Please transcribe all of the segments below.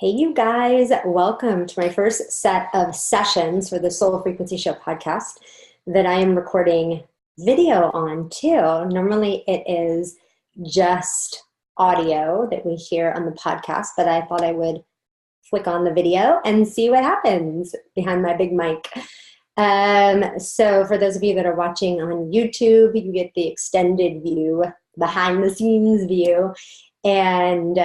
Hey, you guys, welcome to my first set of sessions for the Soul Frequency Show podcast that I am recording video on too. Normally it is just audio that we hear on the podcast, but I thought I would flick on the video and see what happens behind my big mic. So for those of you that are watching on YouTube, you get the extended view, behind the scenes view, and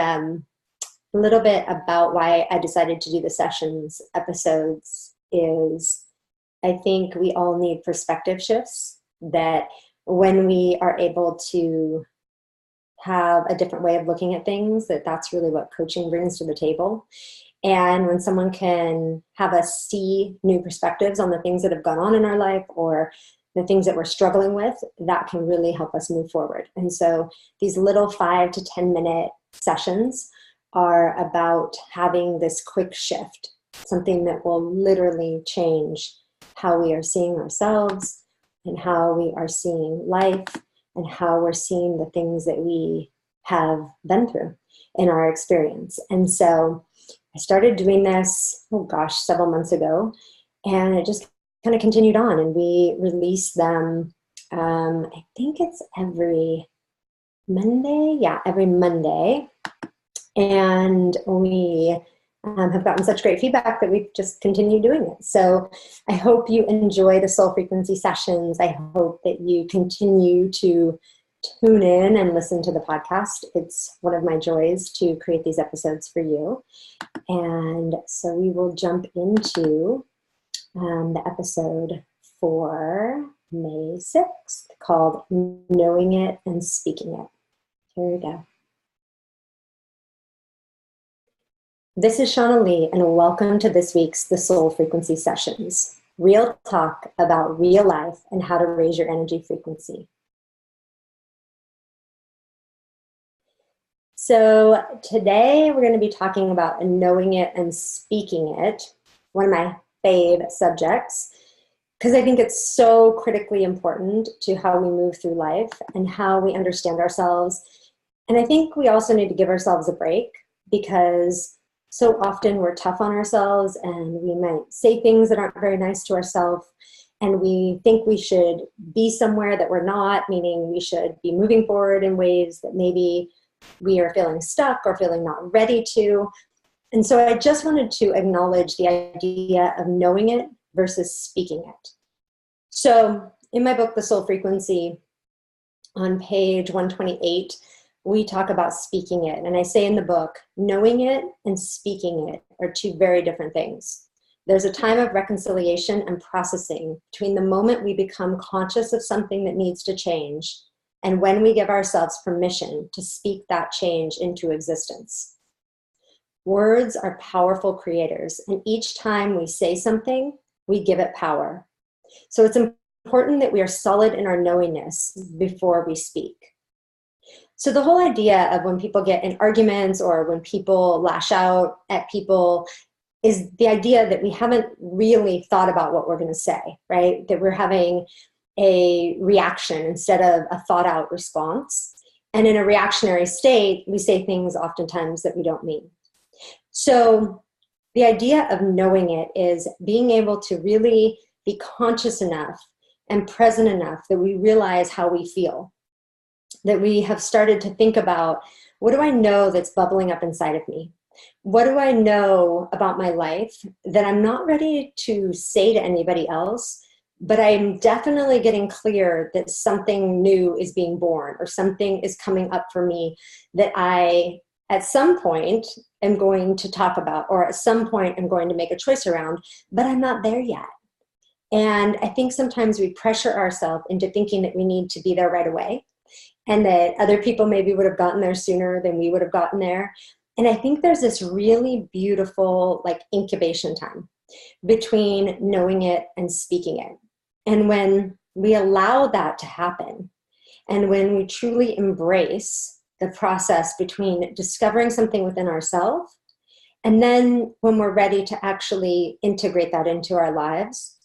a little bit about why I decided to do the sessions episodes is I think we all need perspective shifts, that when we are able to have a different way of looking at things, that's really what coaching brings to the table. And when someone can have us see new perspectives on the things that have gone on in our life or the things that we're struggling with, that can really help us move forward. And so these little 5 to 10 minute sessions are about having this quick shift, something that will literally change how we are seeing ourselves and how we are seeing life and how we're seeing the things that we have been through in our experience. And so I started doing this, several months ago, and it just kind of continued on, and we release them, I think it's every Monday. Yeah, every Monday. And we have gotten such great feedback that we've just continued doing it. So I hope you enjoy the Soul Frequency sessions. I hope that you continue to tune in and listen to the podcast. It's one of my joys to create these episodes for you. And so we will jump into the episode for May 6th called Knowing It and Speaking It. Here we go. This is Shauna Lee, and welcome to this week's The Soul Frequency Sessions. Real talk about real life and how to raise your energy frequency. So today we're going to be talking about knowing it and speaking it, one of my fave subjects, because I think it's so critically important to how we move through life and how we understand ourselves. And I think we also need to give ourselves a break, because so often we're tough on ourselves and we might say things that aren't very nice to ourselves, and we think we should be somewhere that we're not, meaning we should be moving forward in ways that maybe we are feeling stuck or feeling not ready to. And so I just wanted to acknowledge the idea of knowing it versus speaking it. So in my book, The Soul Frequency, on page 128, we talk about speaking it. And I say in the book, knowing it and speaking it are two very different things. There's a time of reconciliation and processing between the moment we become conscious of something that needs to change and when we give ourselves permission to speak that change into existence. Words are powerful creators, and each time we say something, we give it power. So it's important that we are solid in our knowingness before we speak. So the whole idea of when people get in arguments or when people lash out at people is the idea that we haven't really thought about what we're going to say, right? That we're having a reaction instead of a thought out response. And in a reactionary state, we say things oftentimes that we don't mean. So the idea of knowing it is being able to really be conscious enough and present enough that we realize how we feel. That we have started to think about, what do I know that's bubbling up inside of me? What do I know about my life that I'm not ready to say to anybody else, but I'm definitely getting clear that something new is being born or something is coming up for me that I, at some point, am going to talk about, or at some point I'm going to make a choice around, but I'm not there yet. And I think sometimes we pressure ourselves into thinking that we need to be there right away, and that other people maybe would have gotten there sooner than we would have gotten there. And I think there's this really beautiful incubation time between knowing it and speaking it. And when we allow that to happen, and when we truly embrace the process between discovering something within ourselves, and then when we're ready to actually integrate that into our lives,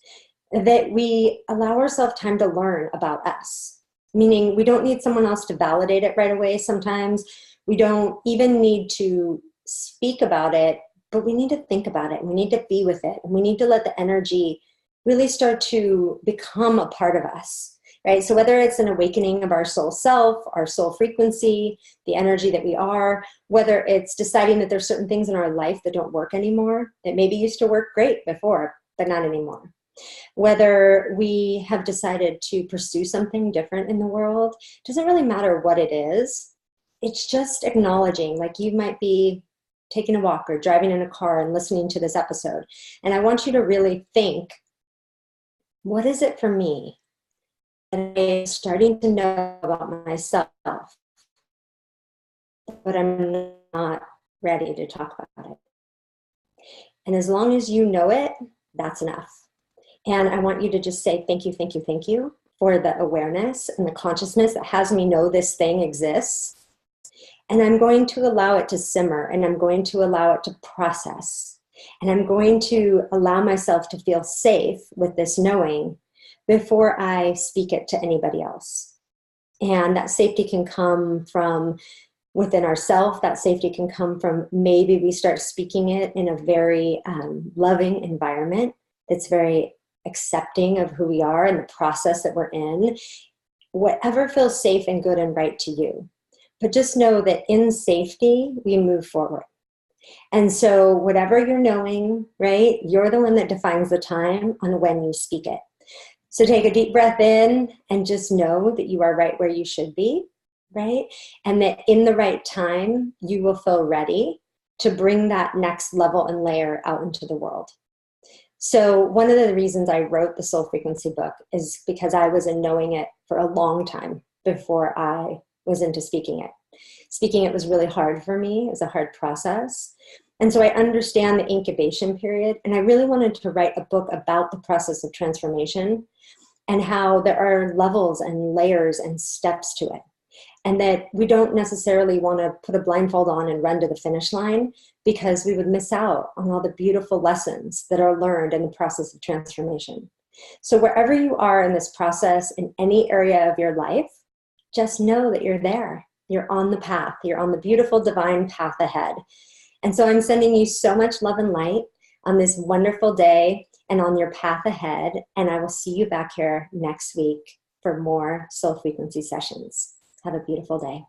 that we allow ourselves time to learn about us. Meaning we don't need someone else to validate it right away sometimes. We don't even need to speak about it but we need to think about it, and we need to be with it, and we need to let the energy really start to become a part of us, right? So whether it's an awakening of our soul self, our soul frequency, the energy that we are, whether it's deciding that there's certain things in our life that don't work anymore, that maybe used to work great before, but not anymore. Whether we have decided to pursue something different in the world, doesn't really matter what it is. It's just acknowledging, like you might be taking a walk or driving in a car and listening to this episode. And I want you to really think, what is it for me that I'm starting to know about myself, but I'm not ready to talk about it? And as long as you know it, that's enough. And I want you to just say, thank you, thank you, thank you for the awareness and the consciousness that has me know this thing exists. And I'm going to allow it to simmer, and I'm going to allow it to process. And I'm going to allow myself to feel safe with this knowing before I speak it to anybody else. And that safety can come from within ourselves. That safety can come from maybe we start speaking it in a very loving environment that's very accepting of who we are and the process that we're in. Whatever feels safe and good and right to you. But just know that in safety, we move forward. And so whatever you're knowing, right, you're the one that defines the time on when you speak it. So take a deep breath in and just know that you are right where you should be, right? And that in the right time, you will feel ready to bring that next level and layer out into the world. So one of the reasons I wrote the Soul Frequency book is because I was in knowing it for a long time before I was into speaking it. Speaking it was really hard for me. It was a hard process. And so I understand the incubation period. And I really wanted to write a book about the process of transformation and how there are levels and layers and steps to it. And that we don't necessarily want to put a blindfold on and run to the finish line, because we would miss out on all the beautiful lessons that are learned in the process of transformation. So wherever you are in this process, in any area of your life, just know that you're there. You're on the path. You're on the beautiful divine path ahead. And so I'm sending you so much love and light on this wonderful day and on your path ahead. And I will see you back here next week for more Soul Frequency sessions. Have a beautiful day.